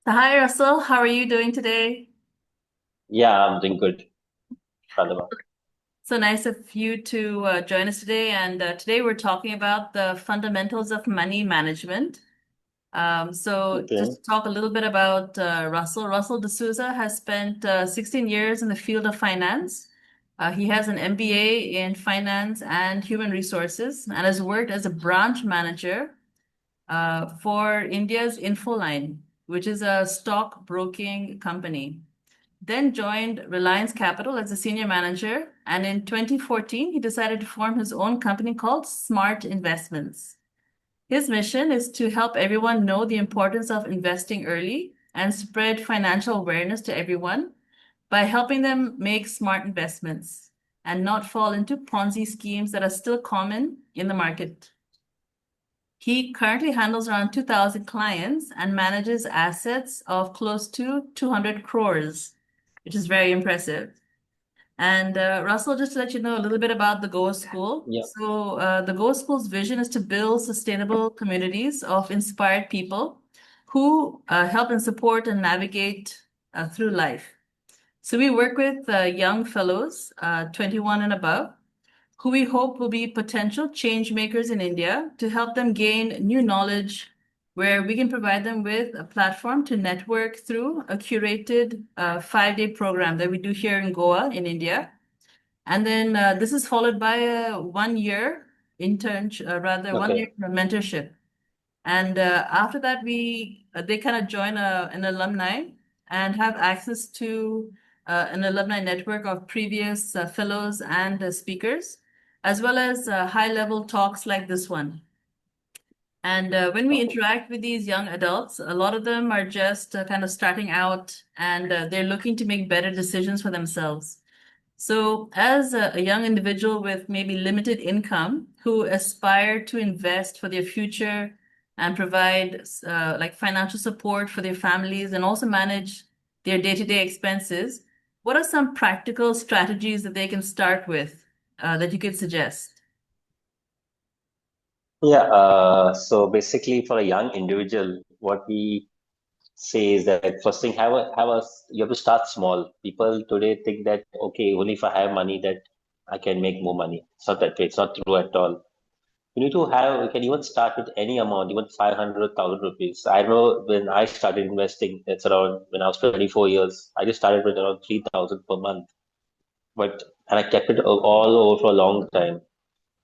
So hi Russell, how are you doing today? Yeah, I'm doing good, Paloma. So nice of you to join us today. And today we're talking about the fundamentals of money management. Just Okay, to talk a little bit about Russell Dsouza has spent 16 years in the field of finance. He has an MBA in finance and human resources and has worked as a branch manager for India's Infoline, which is a stock broking company. Then joined Reliance Capital as a senior manager, and in 2014, he decided to form his own company called Smart Investments. His mission is to help everyone know the importance of investing early and spread financial awareness to everyone by helping them make smart investments and not fall into Ponzi schemes that are still common in the market. He currently handles around 2,000 clients and manages assets of close to 200 crores, which is very impressive. And Russell, just to let you know a little bit about the Goa School. yeah, The Goa School's vision is to build sustainable communities of inspired people who help and support and navigate through life. So we work with young fellows, 21 and above, who we hope will be potential change makers in India to help them gain new knowledge where we can provide them with a platform to network through a curated 5-day program that we do here in Goa in India. And then this is followed by a 1 year one okay, year mentorship. And after that, they kind of join an alumni and have access to an alumni network of previous fellows and speakers, as well as high-level talks like this one. And when we okay. interact with these young adults, a lot of them are just kind of starting out and they're looking to make better decisions for themselves. So, as a young individual with maybe limited income who aspire to invest for their future and provide like financial support for their families and also manage their day-to-day expenses, what are some practical strategies that they can start with that you could suggest? Yeah, so basically for a young individual, what we say is that first thing, you have to start small. People today think that, okay, only if I have money that I can make more money. It's not that way. It's not true at all. You can even start with any amount, even 500,000 rupees. I know when I started investing, that's around when I was 24 years, I just started with around 3,000 per month. And I kept it all over for a long time.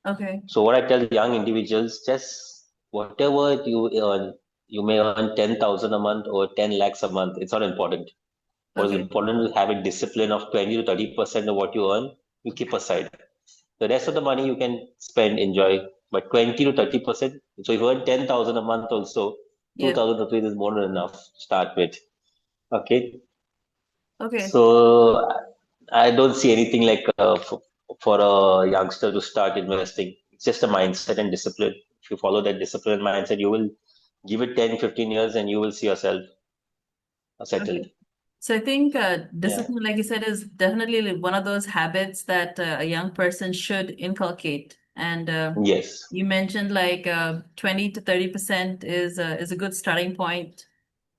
Okay. So what I tell young individuals, just whatever you earn, you may earn 10,000 a month or 10 lakhs a month. It's not important. What is Okay. important is have a discipline of 20 to 30% of what you earn, you keep aside. The rest of the money you can spend, enjoy, but 20 to 30%. So if you earn 10,000 a month also, Yeah. 2,000 rupees is more than enough to start with. Okay. Okay. So I don't see anything like for a youngster to start investing. It's just a mindset and discipline. If you follow that discipline mindset, you will give it 10, 15 years and you will see yourself settled. Okay. So I think Yeah. discipline, like you said, is definitely like one of those habits that a young person should inculcate. And Yes. you mentioned like 20 to 30% is a good starting point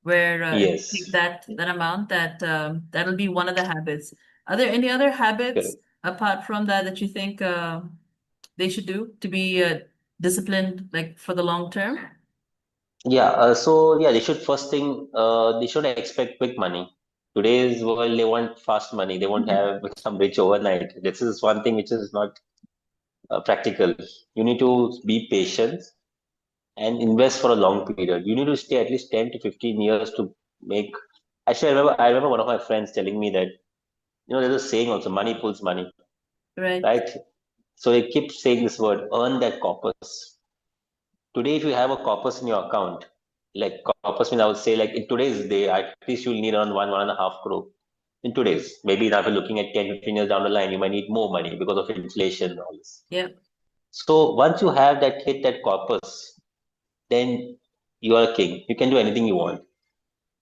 where if you take Yes. that amount, that'll be one of the habits. Are there any other habits Correct. apart from that that you think they should do to be disciplined, like for the long term? Yeah. They should first thing, they should expect quick money. Today's world, they want fast money. They won't have become rich overnight. This is one thing which is not practical. You need to be patient and invest for a long period. You need to stay at least 10 to 15 years to make. Actually, I remember one of my friends telling me that, there's a saying also, money pulls money, Right. right? So they keep saying this word, earn that corpus. Today, if you have a corpus in your account, like corpus means I would say like in today's day, at least you'll need around 1.5 crore. In today's, maybe now if you're looking at 10, 15 years down the line, you might need more money because of inflation and all this. Yeah. So once you have that corpus, then you are a king. You can do anything you want.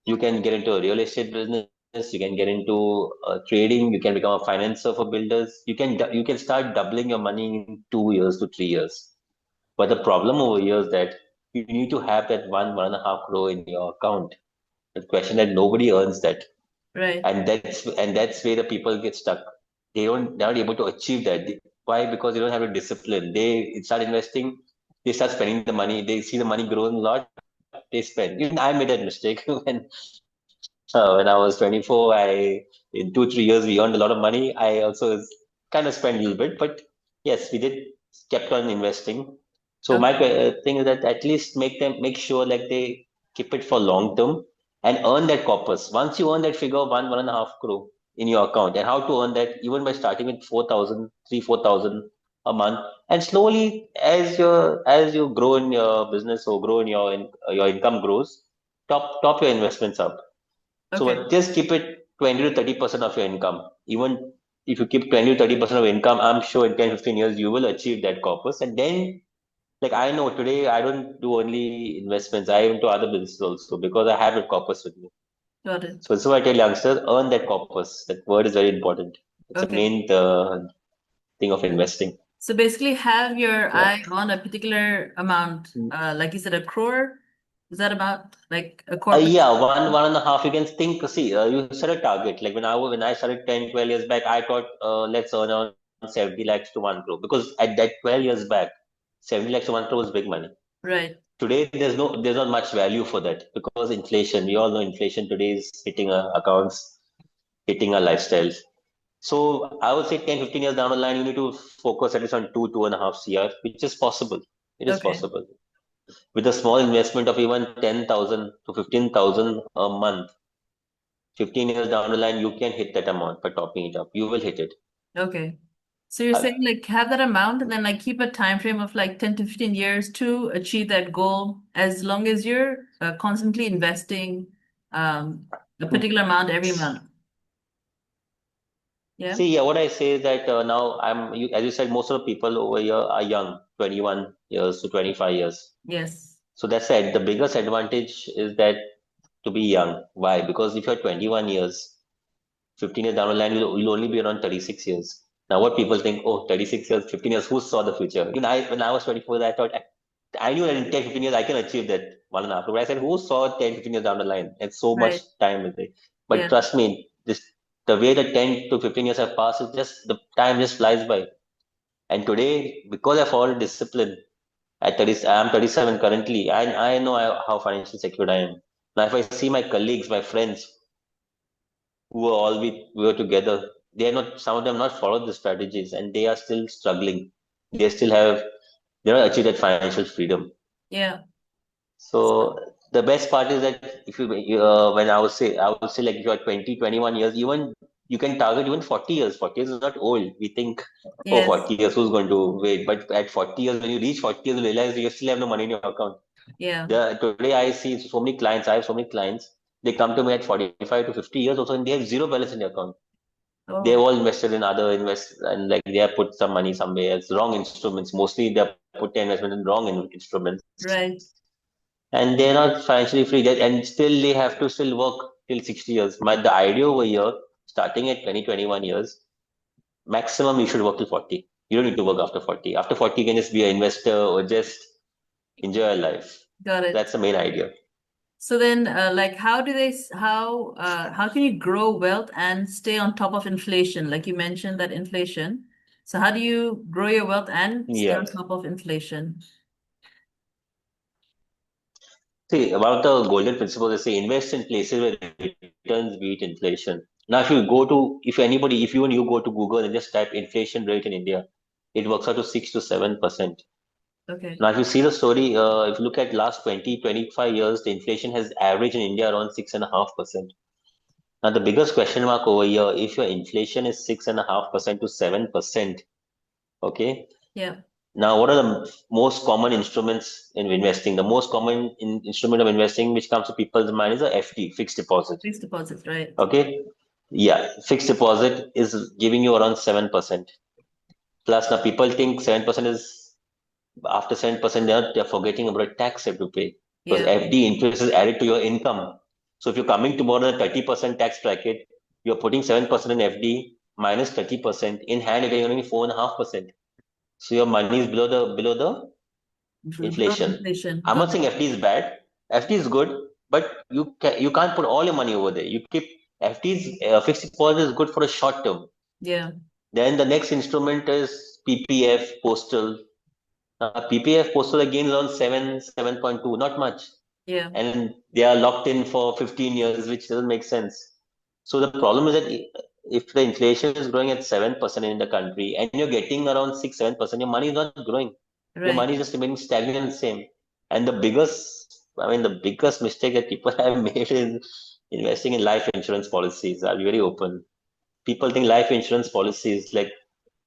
You can get into a real estate business. You can get into trading. You can become a financer for builders. You can start doubling your money in 2 years to 3 years. But the problem over here is that you need to have that 1.5 crore in your account. The question that nobody earns that. Right. And that's where the people get stuck. They're not able to achieve that. Why? Because they don't have a discipline. They start investing, they start spending the money, they see the money growing a lot, they spend. Even I made that mistake when I was 24. I In 2 3 years we earned a lot of money. I also kind of spent a little bit, but yes, we did kept on investing. So my Okay. thing is that at least make sure like they keep it for long term and earn that corpus. Once you earn that figure of 1.5 crore in your account, and how to earn that even by starting with 4,000, 4,000 a month, and slowly as you grow in your business or grow in your income grows, top your investments up. Okay. So just keep it 20 to 30% of your income. Even if you keep 20 to 30% of income, I'm sure in 10, 15 years you will achieve that corpus. And then, like I know today, I don't do only investments. I into other businesses also because I have a corpus with me. Got it. So I tell youngsters, earn that corpus. That word is very important. It's the Okay. main thing of investing. So basically have your Yeah. eye on a particular amount, like you said, a crore. Is that about like a corpus? Yeah, one and a half. You can think. See, you set a target. Like when I started 10, 12 years back, I thought let's earn around 70 lakhs to 1 crore because at that 12 years back, 70 lakhs to 1 crore was big money. Right. Today, there's not much value for that because inflation. We all know inflation today is hitting our accounts, hitting our lifestyles. So I would say 10, 15 years down the line, you need to focus at least on 2.5 CR, which is possible. It is Okay. possible with a small investment of even 10,000 to 15,000 a month. 15 years down the line, you can hit that amount by topping it up. You will hit it. Okay. So you're Uh, saying like have that amount and then like keep a time frame of like 10 to 15 years to achieve that goal as long as you're constantly investing a particular amount every month. Yeah. See, yeah, what I say is that now as you said, most of the people over here are young, 21 years to 25 years. Yes. So that's it. The biggest advantage is that to be young. Why? Because if you're 21 years, 15 years down the line, you'll only be around 36 years. Now, what people think, oh, 36 years, 15 years, who saw the future? When I was 24, I thought, I knew that in 10, 15 years, I can achieve that 1.5. But I said, who saw 10, 15 years down the line? It's so much Right. time. Is it? But Yeah. trust me, the way the 10 to 15 years have passed, the time just flies by. And today, because I followed discipline, I'm 37 currently. I know how financially secure I am. Now, if I see my colleagues, my friends we were together, some of them not followed the strategies and they are still struggling. They still have, they don't achieve that financial freedom. Yeah. So the best part is that if when I would say like if you're 20, 21 years, even you can target even 40 years. 40 years is not old. We think, oh, Yes. 40 years, who's going to wait? But at 40 years, when you reach 40 years, you realize you still have no money in your account. Yeah. Today I see so many clients, I have so many clients, they come to me at 45 to 50 years also, and they have zero balance in their account. They've Oh, all invested in other invest and like they have put some money somewhere else, wrong instruments. Mostly they have put their investment in wrong instruments, right. and they're not financially free. And still they have to still work till 60 years. The idea over here, starting at 20, 21 years, maximum you should work till 40. You don't need to work after 40. After 40, you can just be an investor or just enjoy your life. Got it. That's the main idea. So then, like, how do they, how can you grow wealth and stay on top of inflation? Like you mentioned that inflation. So how do you grow your wealth and stay on Yeah. top of inflation? See, about the golden principle, they say invest in places where returns beat inflation. Now, if you and you go to Google and just type inflation rate in India, it works out to 6 to 7%. Okay. Now, if you see the story, if you look at last 20, 25 years, the inflation has averaged in India around 6.5%. Now, the biggest question mark over here, if your inflation is 6.5% to 7%, okay, Yeah. now, what are the most common instruments in investing? The most common instrument of investing which comes to people's mind is a FD, fixed deposit. Fixed deposits, right? Okay. Yeah, fixed deposit is giving you around 7%. Plus, now people think 7% is after 7%, they're forgetting about a tax they have to pay because Yeah. FD interest is added to your income. So if you're coming to more than a 30% tax bracket, you're putting 7% in FD minus 30%. In hand, you're getting only 4.5%. So your money is below the Below inflation. inflation. I'm Got not it. saying FD is bad. FD is good. but you can't put all your money over there. You keep FDs, fixed deposit is good for a short term. Yeah. Then the next instrument is PPF postal. PPF postal again is on 7.2, not much. Yeah. And they are locked in for 15 years, which doesn't make sense. So the problem is that if the inflation is growing at 7% in the country and you're getting around 6, 7%, your money is not growing. Your Right. money is just remaining stagnant and same. And the biggest mistake that people have made in investing in life insurance policies. I'll be very open. People think life insurance policies, like,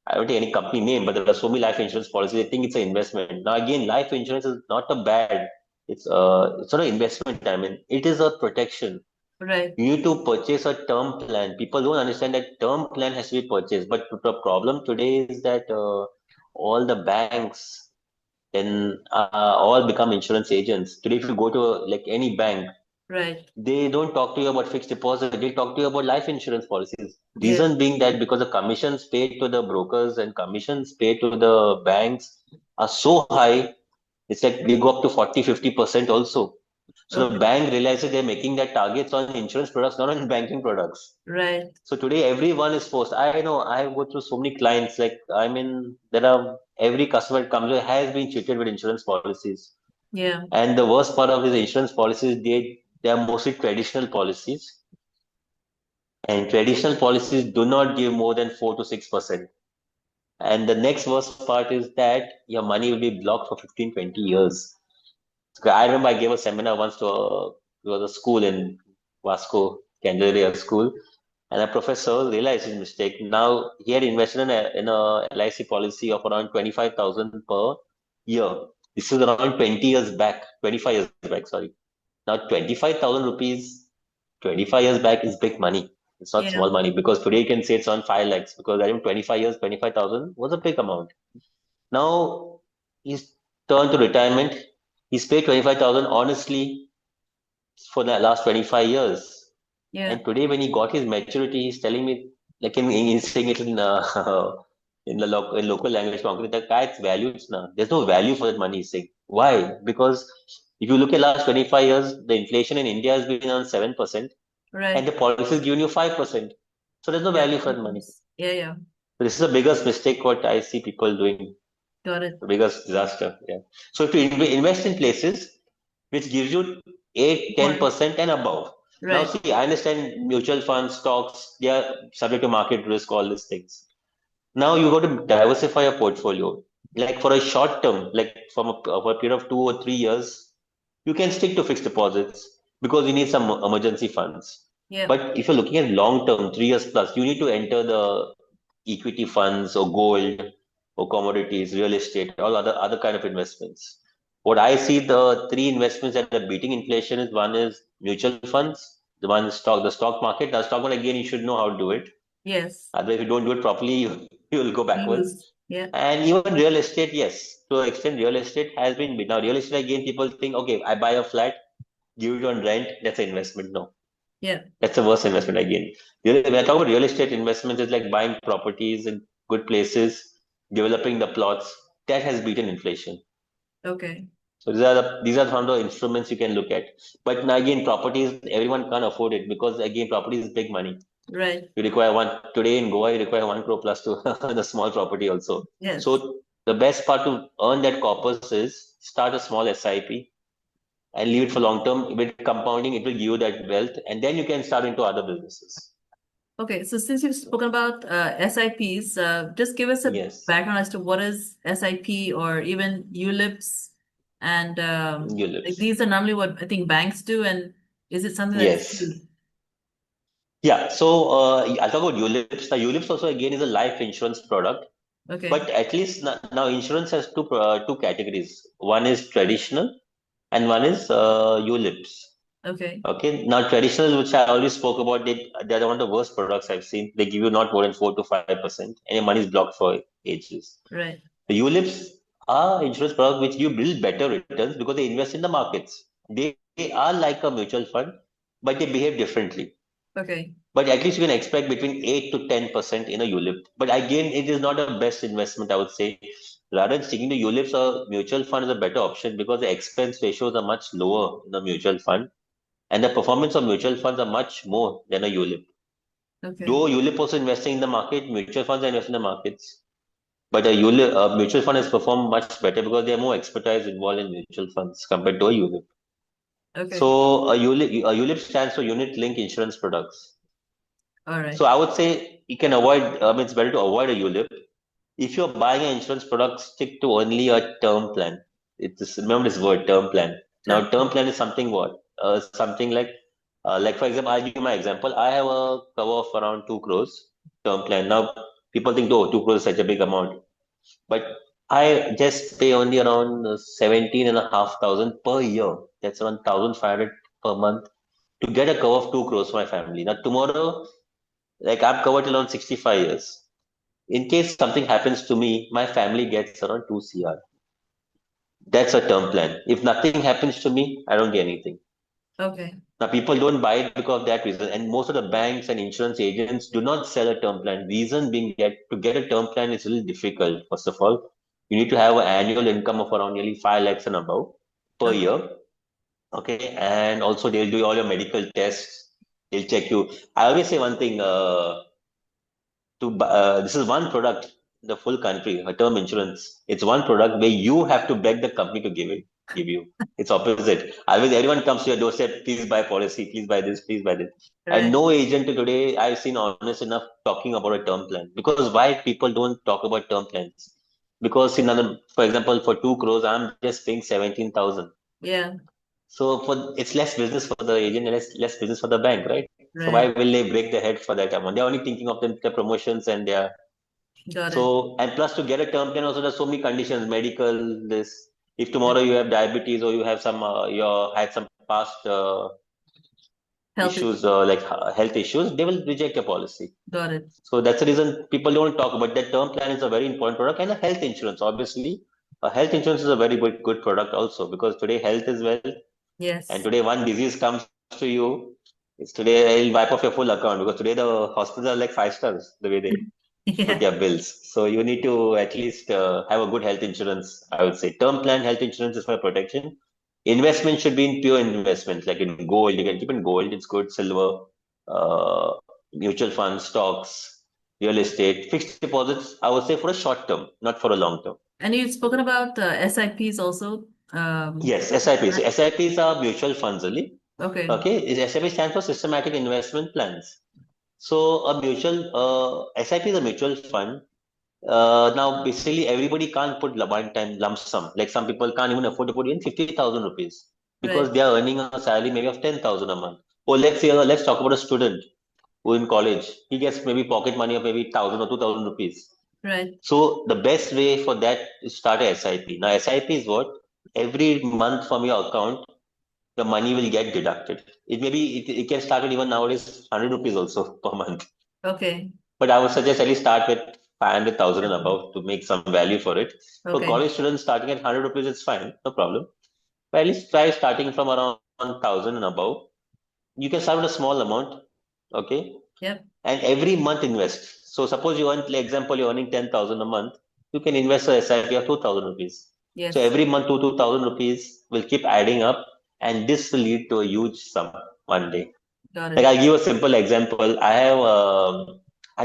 I don't take any company name, but there are so many life insurance policies. They think it's an investment. Now, again, life insurance is not a bad. It's not an investment. I mean, it is a protection. Right. You need to purchase a term plan. People don't understand that term plan has to be purchased. But the problem today is that all the banks then all become insurance agents. Today, if you go to like any bank, Right. they don't talk to you about fixed deposit. They talk to you about life insurance policies. Yeah. Reason being that because the commissions paid to the brokers and commissions paid to the banks are so high, it's like they go up to 40, 50% also. So the Okay. bank realizes they're making their targets on insurance products, not on banking products. Right. So today everyone is forced. I know I go through so many clients. Like, I mean, there are every customer that comes here has been cheated with insurance policies. Yeah. And the worst part of these insurance policies, they are mostly traditional policies, and traditional policies do not give more than 4 to 6%. And the next worst part is that your money will be blocked for 15, 20 years. So I remember I gave a seminar once to a school in Vasco, Candelaria school, and a professor realized his mistake. Now he had invested in a LIC policy of around 25,000 per year. This is around 20 years back, 25 years back, sorry. Now, 25,000 rupees 25 years back is big money. It's not Yeah. small money because today you can say it's on 5 lakhs because I think 25 years, 25,000 was a big amount. Now, he's turned to retirement. He's paid 25,000 honestly for the last 25 years. Yeah. And today, when he got his maturity, he's telling me, like he's saying it in in local language, that guy, it's valued now. There's no value for that money. He's saying why? Because if you look at last 25 years, the inflation in India has been on 7%, and Right. the policy is giving you 5%. So there's no Yeah. value for Of that money. course. Yeah. Yeah. So this is the biggest mistake what I see people doing, Got it. the biggest disaster. Yeah. So if you invest in places which gives you 8, ten More. percent and above. Now, Right. see, I understand mutual funds, stocks, they are subject to market risk, all these things. Now you got to diversify your portfolio. Like for a short term, like for a period of 2 or 3 years, you can stick to fixed deposits because you need some emergency funds. Yeah. But if you're looking at long term, 3 years plus, you need to enter the equity funds or gold or commodities, real estate, all other kind of investments. What I see, the three investments that are beating inflation is, one is mutual funds, the stock market. The stock market, again, you should know how to do it. Yes. Otherwise, if you don't do it properly, you will go backwards. Use. Yeah. And even real estate, yes, to an extent, real estate has been now real estate again. People think, okay, I buy a flat, give it on rent, that's an investment. No, Yeah. that's a worse investment again. When I talk about real estate investments, it's like buying properties in good places, developing the plots. That has beaten inflation. Okay. So these are some of the instruments you can look at. But now again, properties, everyone can't afford it because again, property is big money. Right. You require one today in Goa, you require 1 crore plus to the small property also. Yes. So the best part to earn that corpus is start a small SIP and leave it for long term. With compounding, it will give you that wealth, and then you can start into other businesses. Okay, so since you've spoken about SIPs, just give us a Yes, background as to what is SIP or even ULIPs, and like ULIPs. these are normally what I think banks do, and is it something that's Yes. used? Yeah. So I'll talk about ULIPs. Now, ULIPs also again is a life insurance product, Okay, but at least now insurance has two categories. One is traditional, and one is ULIPs. okay, Okay. Now, traditional, which I already spoke about, they're one of the worst products I've seen. They give you not more than 4 to 5%, and your money is blocked for ages. right, The ULIPs are insurance products which you build better returns because they invest in the markets. They are like a mutual fund, but they behave differently. okay, But at least you can expect between 8 to 10% in a ULIP. But again, it is not the best investment, I would say. Rather than sticking to ULIPs, or mutual fund is a better option because the expense ratios are much lower in a mutual fund. And the performance of mutual funds are much more than a ULIP. Okay. Though ULIP also investing in the market, mutual funds are investing in the markets. But a mutual fund has performed much better because they have more expertise involved in mutual funds compared to a ULIP. Okay. So a ULIP stands for unit link insurance products. All right. So I would say you can avoid, it's better to avoid a ULIP. If you're buying an insurance product, stick to only a term plan. Remember this word, term plan. Now, Term. term plan is something what? Something like for example, I'll give you my example. I have a cover of around 2 crores term plan. Now, people think, oh, 2 crores is such a big amount. But I just pay only around 17,500 per year. That's around 1,500 per month to get a cover of 2 crores for my family. Now, tomorrow, like I'm covered till around 65 years. In case something happens to me, my family gets around 2 CR. That's a term plan. If nothing happens to me, I don't get anything. Okay. Now, people don't buy it because of that reason. And most of the banks and insurance agents do not sell a term plan. Reason being that to get a term plan is really difficult. First of all, you need to have an annual income of around nearly 5 lakhs and above per Okay. year. Okay. And also, they'll do all your medical tests. They'll check you. I always say one thing. This is one product in the full country, a term insurance. It's one product where you have to beg the company to give you. It's opposite. Always everyone comes to your doorstep, please buy policy, please buy this, please buy this. And Right. no agent today I've seen honest enough talking about a term plan. Because why people don't talk about term plans? Because for example, for 2 crores, I'm just paying 17,000. Yeah. So it's less business for the agent and less business for the bank, right? So why Right. will they break their head for that amount? They're only thinking of their promotions and their Got it. so, and plus to get a term plan also there's so many conditions, medical, this. If tomorrow you have diabetes or you have you had some past Healthy. issues health issues, they will reject your policy. Got it. So that's the reason people don't talk about that. Term plan is a very important product and a health insurance. Obviously, a health insurance is a very good product also because today health is wealth and Yes. today one disease comes to you. It's today it'll wipe off your full account because today the hospitals are like 5 stars the way they put Yeah. your bills. So you need to at least have a good health insurance. I would say term plan health insurance is for protection. Investment should be in pure investments, like in gold. You can keep in gold; it's good. Silver, uh, mutual funds, stocks, real estate, fixed deposits. I would say for a short term, not for a long term. And you've spoken about SIPs also. Yes, SIPs. SIPs are mutual funds only. Okay. Okay, SIP stands for systematic investment plans. So a mutual SIP is a mutual fund. Now, basically, everybody can't put one-time lump sum. Like some people can't even afford to put in 50,000 rupees because Right. they are earning a salary maybe of 10,000 a month. Or let's talk about a student who in college, he gets maybe pocket money of maybe 1,000 or 2,000 rupees. Right. So the best way for that is start a SIP. Now, SIP is what? Every month from your account, the money will get deducted. It can start at even nowadays 100 rupees also per month. Okay. But I would suggest at least start with 500,000 and above to make some value for it. For Okay. college students, starting at 100 rupees is fine, no problem. But at least try starting from around 1,000 and above. You can start with a small amount, okay? Yep. And every month invest. So suppose you earn, like example, you're earning 10,000 a month, you can invest a SIP of 2,000 rupees. So Yes. every month, 2,000 rupees will keep adding up, and this will lead to a huge sum one day. Got Like it. I'll give you a simple example. I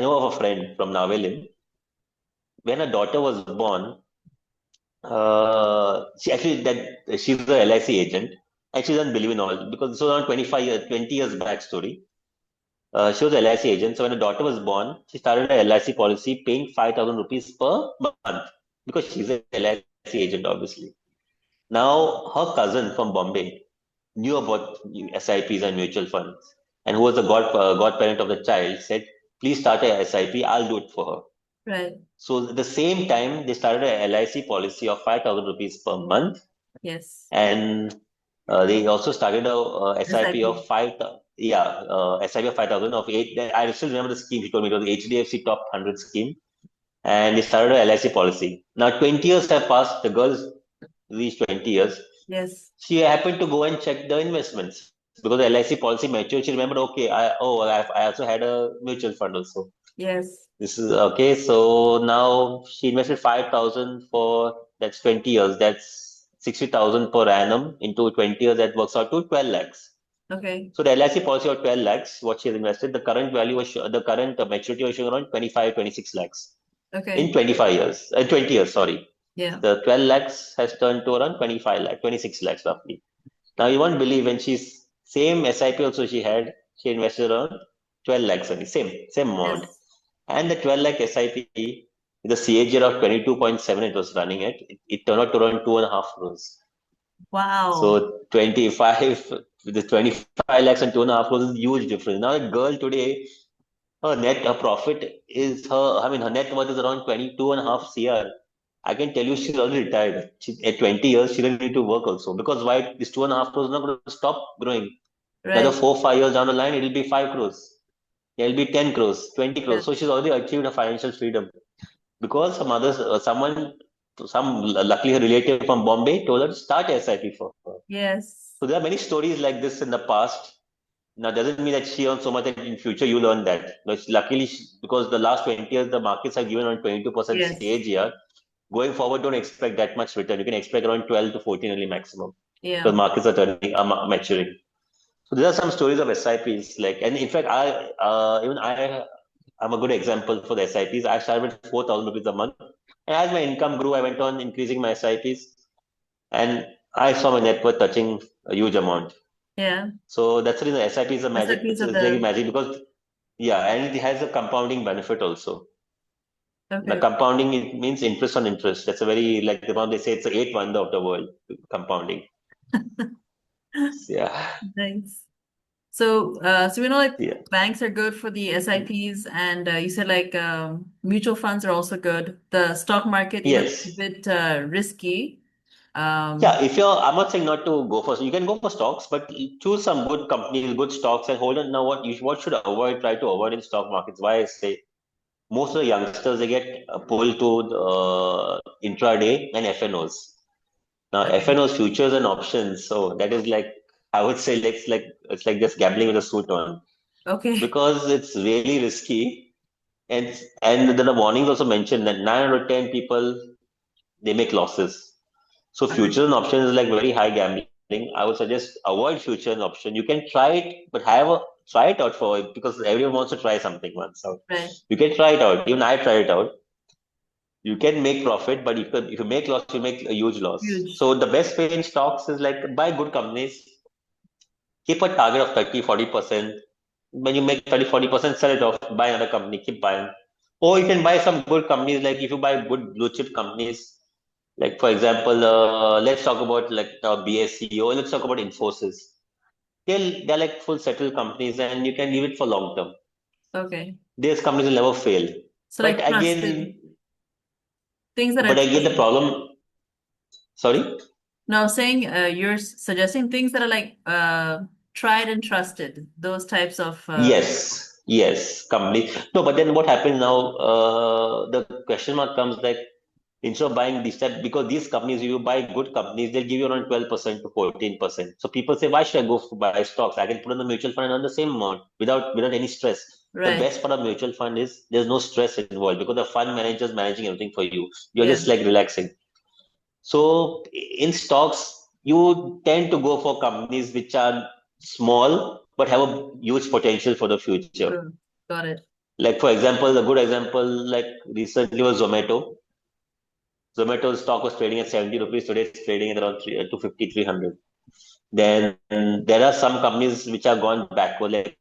know of a friend from Navelim. When her daughter was born, she's a LIC agent, and she doesn't believe in all because this was around 25 years, 20 years back story. She was an LIC agent, so when her daughter was born, she started a LIC policy, paying 5,000 rupees per month because she's an LIC agent, obviously. Now her cousin from Bombay knew about SIPs and mutual funds, and who was the godparent of the child said, "Please start a SIP. I'll do it for her." Right. So at the same time, they started a LIC policy of 5,000 rupees per month, Yes. and they also started a SIP SIP. of SIP of 5,000 of eight. I still remember the scheme. He told me it was HDFC Top 100 scheme, and they started a LIC policy. Now 20 years have passed. The girls reached 20 years. Yes. She happened to go and check the investments because the LIC policy matured. She remembered, okay, I also had a mutual fund also. Yes. This is okay. So now she invested 5,000 for that's 20 years. That's 60,000 per annum into 20 years. That works out to 12 lakhs. Okay. So the LIC policy of 12 lakhs, what she has invested, the current value was, the current maturity was showing around 25, 26 lakhs in Okay. 25 years, 20 years, sorry. Yeah. The 12 lakhs has turned to around 25 lakhs, 26 lakhs roughly. Now you won't believe when she's same SIP also she invested around 12 lakhs only, same amount. Yes. And the 12 lakh SIP with a CAGR of 22.7 it was running at, it turned out to around 2.5 crores. Wow. So 25 with the 25 lakhs and 2.5 crores is a huge difference. Now a girl today, her profit is I mean her net worth is around 22.5 CR. I can tell you she's already retired. At 20 years, she doesn't need to work also. Because why? This 2.5 crores is not going to stop growing. Another Right. 4, 5 years down the line, it'll be 5 crores. It'll be 10 crores, 20 Yeah. crores. So she's already achieved her financial freedom. Because her mother's, luckily her relative from Bombay told her to start SIP for her. Yes. So there are many stories like this in the past. Now, doesn't mean that she earns so much that in future you learn that. But luckily, because the last 20 years, the markets have given around 22% Yes. CAGR. Going forward, don't expect that much return. You can expect around 12 to 14 only maximum. Yeah. Because markets are maturing. So there are some stories of SIPs. And in fact, I'm a good example for the SIPs. I started with 4,000 rupees a month. And as my income grew, I went on increasing my SIPs. And I saw my net worth touching a huge amount. Yeah. So that's the reason SIP is a magic. SIPs are It's like the magic because, yeah, and it has a compounding benefit also. The okay. compounding, it means interest on interest. That's a very, like the one they say, it's the eighth wonder of the world, compounding. Yeah, Nice. So, so we know like yeah. banks are good for the SIPs, and you said like mutual funds are also good. The stock market, you know, it's a Yes. bit risky. Yeah, Um, if I'm not saying not to go for, you can go for stocks, but choose some good companies, good stocks, and hold on. Now, what should avoid, try to avoid in stock markets? Why I say most of the youngsters they get pulled to intraday and FNOs. Now, okay. FNOs, futures and options. So that is like I would say, it's like just gambling with a suit on Okay. because it's really risky. And then the warnings also mentioned that 9 out of 10 people they make losses. So Okay. futures and options is like very high gambling. I would suggest avoid future and option. You can try it, but try it out for it because everyone wants to try something once. So Right. you can try it out. Even I tried it out. You can make profit, but if you make loss, you make a huge loss. Huge. So the best way in stocks is like buy good companies, keep a target of 30, 40%. When you make 30, 40%, sell it off, buy another company, keep buying. Or you can buy some good companies, like if you buy good blue chip companies, like for example, let's talk about like BSC or let's talk about Infosys. They're like full settled companies and you can leave it for long term. Okay. These companies will never fail. So But like trusted again, things that are but again, the trusted. problem, sorry? No, I was saying you're suggesting things that are like tried and trusted. Those types of Yes, company. No, but then what happens now? The question mark comes like instead of buying this type, because these companies, if you buy good companies, they'll give you around 12% to 14%. So people say, why should I go buy stocks? I can put in the mutual fund and earn the same amount without any stress. The right. best part of mutual fund is there's no stress involved because the fund manager is managing everything for you. You're Yeah. just like relaxing. So in stocks, you tend to go for companies which are small but have a huge potential for the future. True. Got it. Like for example, a good example like recently was Zomato. Zomato stock was trading at 70 rupees. Today it's trading at around 250, 300. Then there are some companies which have gone backward, like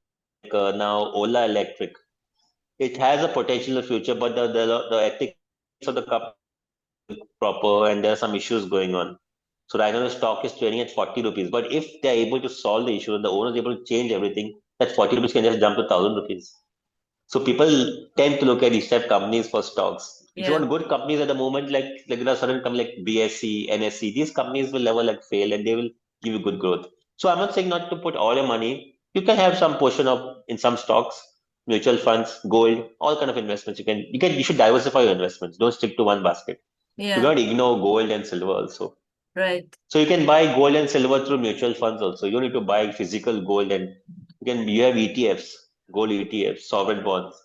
now Ola Electric. It has a potential in the future, but the ethics of the company proper and there are some issues going on. So right now the stock is trading at 40 rupees. But if they're able to solve the issue and the owner is able to change everything, that 40 rupees can just jump to 1,000 rupees. So people tend to look at these type companies for stocks. If you Yeah. want good companies at the moment, like there are certain companies like BSC, NSC, these companies will never like fail and they will give you good growth. So I'm not saying not to put all your money. You can have some portion of in some stocks, mutual funds, gold, all kind of investments. You should diversify your investments. Don't stick to one basket. You Yeah. cannot ignore gold and silver also. Right. So you can buy gold and silver through mutual funds also. You don't need to buy physical gold and you have ETFs, gold ETFs, sovereign bonds.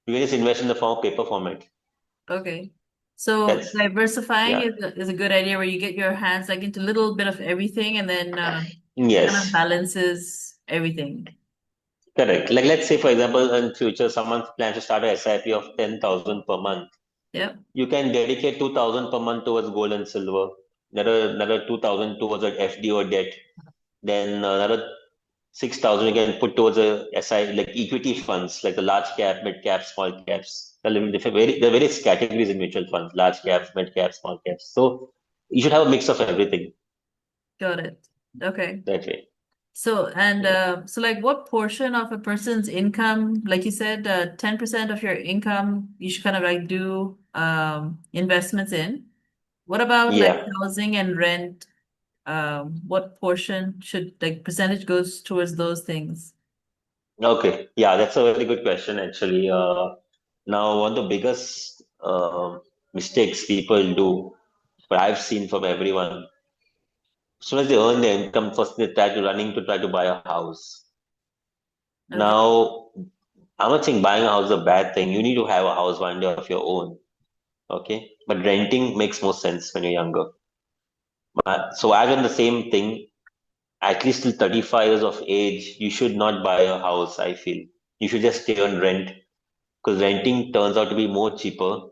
You can just invest in the form of paper format. Okay. So That's diversifying yeah. is a good idea where you get your hands like into a little bit of everything and then it kind of Yes. balances. everything. Correct. Like let's say, for example, in future, someone plans to start a SIP of 10,000 per month. Yep. You can dedicate 2,000 per month towards gold and silver, another 2,000 towards an FD or debt, then another 6,000 you can put towards a SI like equity funds, like the large cap, mid cap, small caps. There are various categories in mutual funds, large caps, mid caps, small caps. So you should have a mix of everything Got it. Okay. that way. So, and Yeah. so like what portion of a person's income, like you said, 10% of your income, you should kind of like do investments in. What about like Yeah. housing and rent? What portion should like percentage goes towards those things? Okay. Yeah, that's a very good question, actually. Now, one of the biggest mistakes people do, but I've seen from everyone, as soon as they earn their income, first they try to buy a house. Okay. Now, I'm not saying buying a house is a bad thing. You need to have a house one day of your own. Okay. But renting makes more sense when you're younger. So I've done the same thing. At least till 35 years of age, you should not buy a house, I feel. You should just stay on rent because renting turns out to be more cheaper.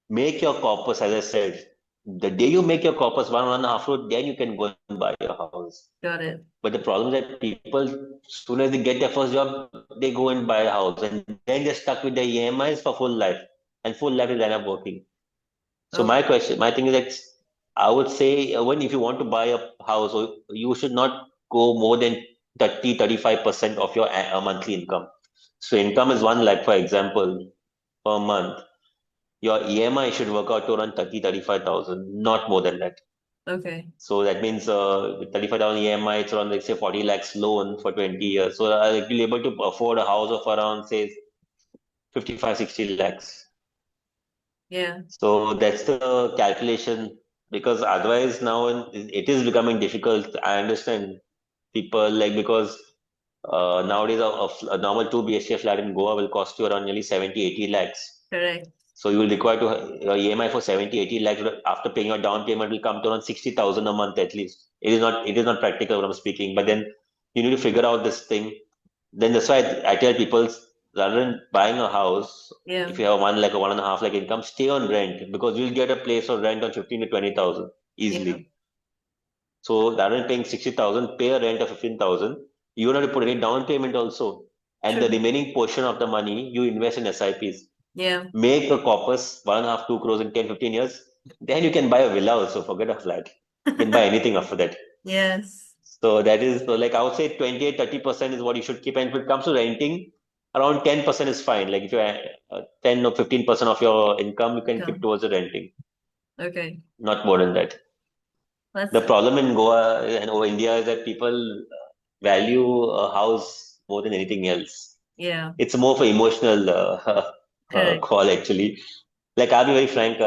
Make your corpus, as I said. The day you make your corpus 1.5 crore, then you can go and buy a house. Got it. But the problem is that people, as soon as they get their first job, they go and buy a house, and then they're stuck with their EMIs for full life, and full life is end up working. So Okay. my thing is that I would say when if you want to buy a house, you should not go more than 35% of your monthly income. So income is 1 lakh, for example, per month. Your EMI should work out to around 35,000, not more than that. Okay. So that means with 35,000 EMI, it's around like say 40 lakhs loan for 20 years. So I'll be able to afford a house of around say 55, 60 lakhs. Yeah. So that's the calculation because otherwise now it is becoming difficult. I understand people like because nowadays a normal 2 BHK flat in Goa will cost you around nearly 70, 80 lakhs. Correct. So you will require to your EMI for 70, 80 lakhs after paying your down payment will come to around 60,000 a month at least. It is not practical what I'm speaking, but then you need to figure out this thing. Then that's why I tell people rather than buying a house, Yeah. if you have 1 lakh or 1.5 lakh income, stay on rent because you'll get a place on rent on 15 to 20,000 Yeah. easily. So rather than paying 60,000, pay a rent of 15,000. You don't have to put any down payment also. And the True. remaining portion of the money you invest in SIPs. Yeah. Make a corpus 1.5, 2 crores in 10, 15 years. Then you can buy a villa also. Forget a flat. You can buy anything after that. Yes. So that is so like I would say 28, 30% is what you should keep. And if it comes to renting, around 10% is fine. Like if you 10 or 15% of your income, you can keep Income. towards the renting, Okay. not more than that. The That's problem in Goa and over India is that people value a house more than anything else. yeah. It's more for emotional Correct. call actually. Like I'll be very frank.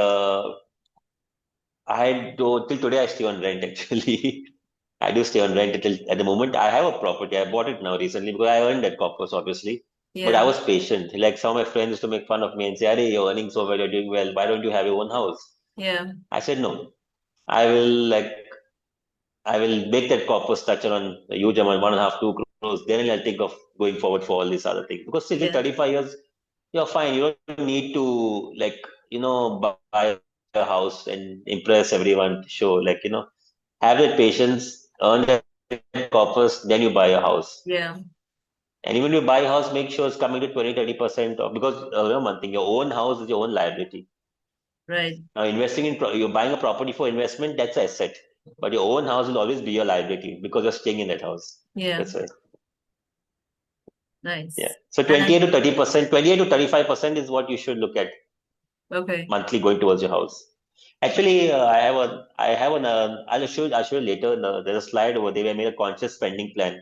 I do till today I stay on rent actually. I do stay on rent until at the moment. I have a property. I bought it now recently because I earned that corpus obviously. But I Yeah. was patient. Like some of my friends used to make fun of me and say, "Hey, you're earning so well, you're doing well. Why don't you have your own house?" Yeah. I said no. I will like I will make that corpus touch on a huge amount, 1.5, 2 crores. Then I'll think of going forward for all these other things. Because still in Yeah. 35 years, you're fine. You don't need to buy a house and impress everyone to show have that patience, earn that corpus, then you buy a house. Yeah. And even if you buy a house, make sure it's coming to 20, 30% of because one thing, your own house is your own liability. Right. Now, investing you're buying a property for investment, that's an asset. But your own house will always be your liability because you're staying in that house. Yeah. That's right. Yeah. Nice. So 28 And to 30%, 28 to 35% is what you should look at okay. monthly going towards your house. Actually, I'll show you later. There's a slide over there where I made a conscious spending plan.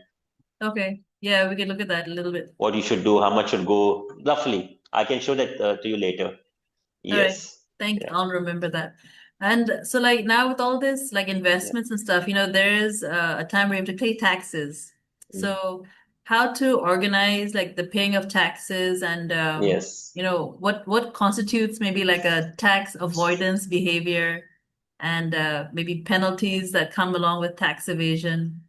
Okay. Yeah, we can look at that a little bit. What you should do, how much should go roughly. I can show that to you later. All right. Yes. Yeah. I'll remember that. And so like now with all this like Yeah. investments and stuff, there is a time where you have to pay taxes. Mm. So how to organize like the paying of taxes and Yes. what constitutes maybe like a tax avoidance behavior and maybe penalties that come along with tax evasion.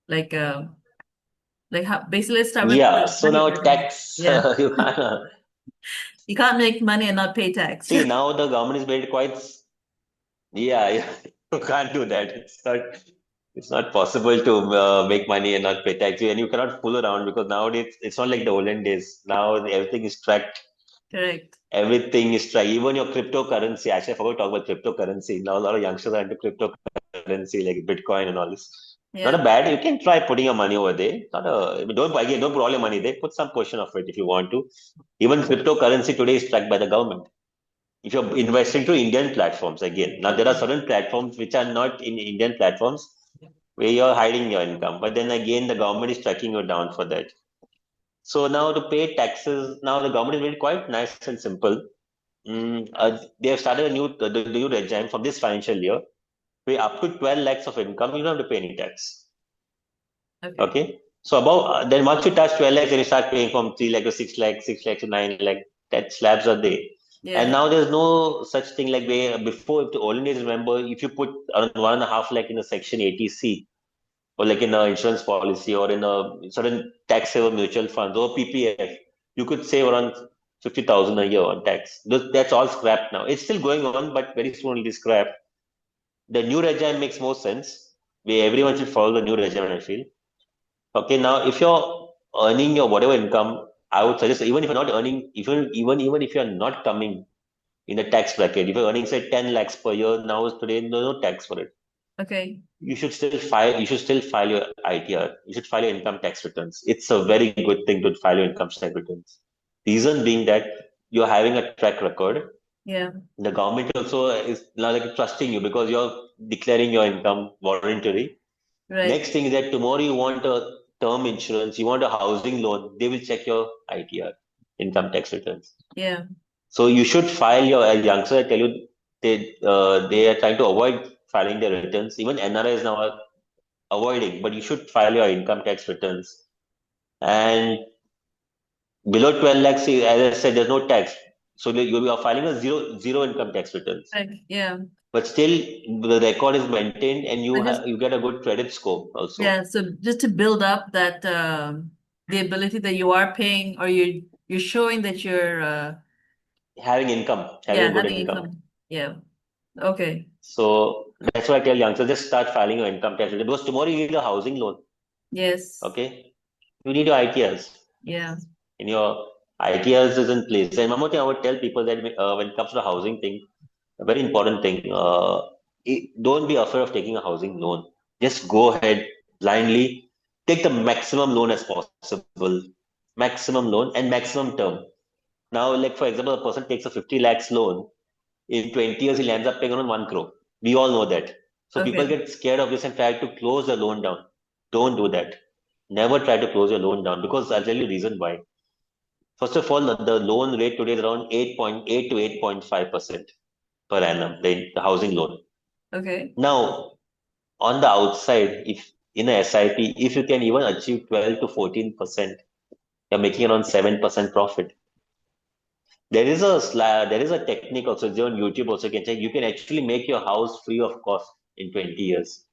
Like how basically let's start with Yeah, the so money now earning. tax, Yeah. you can't You can't make money and not pay tax. see now the government is made quite, yeah, yeah, you can't do that. It's not possible to make money and not pay tax, and you cannot fool around because nowadays it's not like the olden days. Now everything is tracked. Correct. Everything is tracked. Even your cryptocurrency. Actually, I forgot to talk about cryptocurrency. Now a lot of youngsters are into cryptocurrency like Bitcoin and all this. Not a Yeah. bad. You can try putting your money over there. Not a don't put all your money there. Put some portion of it if you want to. Even cryptocurrency today is tracked by the government. If you're investing to Indian platforms again. Now there are Okay. certain platforms which are not in Indian platforms where you're hiding your income. But then again, the government is tracking you down for that. So now to pay taxes, now the government is made it quite nice and simple. They have started the new regime from this financial year, where up to 12 lakhs of income, you don't have to pay any tax. Okay. Okay. So above, then once you touch 12 lakhs, then you start paying from 3 lakh to 6 lakh, 6 lakh to 9 lakh. That slabs are there. And Yeah. now there's no such thing like where before, if the olden days, remember, if you put around 1.5 lakh in a section 80C, or like in an insurance policy or in a certain tax saver mutual funds or PPF, you could save around 50,000 a year on tax. That's all scrapped now. It's still going on, but very soon it'll be scrapped. The new regime makes more sense, where everyone should follow the new regime, I feel. Okay, now if you're earning your whatever income, I would suggest even if you're not earning, even if you're not coming in the tax bracket, if you're earning say 10 lakhs per year, now today there's no tax for it. Okay. You should still file your ITR. You should file your income tax returns. It's a very good thing to file your income tax returns. Reason being that you're having a track record. Yeah. The government also is now like trusting you because you're declaring your income voluntarily. Right. Next thing is that tomorrow you want a term insurance, you want a housing loan, they will check your ITR, income tax returns. Yeah. So you should file your, as youngsters, I tell you, they are trying to avoid filing their returns. Even NRIs now are avoiding, but you should file your income tax returns. And below 12 lakhs, as I said, there's no tax. So you are filing a zero income tax returns. Like, yeah. But still, the record is maintained and I just you get a good credit score also. yeah, so just to build up that the ability that you are paying or you're showing that you're Having yeah, a good having income. income. Yeah. Okay. So that's why I tell youngsters, just start filing your income tax return. Because tomorrow you need a housing loan. Yes. Okay. You need your ITRs. Yeah. And your ITRs is in place. And one more thing I would tell people that when it comes to the housing thing, a very important thing, don't be afraid of taking a housing loan. Just go ahead blindly, take the maximum loan as possible, maximum loan and maximum term. Now, like for example, a person takes a 50 lakhs loan. In 20 years, he ends up paying around 1 crore. We all know that. So people Okay. get scared of this and try to close the loan down. Don't do that. Never try to close your loan down because I'll tell you the reason why. First of all, the loan rate today is around 8.8 to 8.5% per annum, the housing loan. Okay. Now, on the outside, if in a SIP, if you can even achieve 12 to 14%, you're making around 7% profit. There is a technique also it's on YouTube also you can check. You can actually make your house free of cost in 20 years.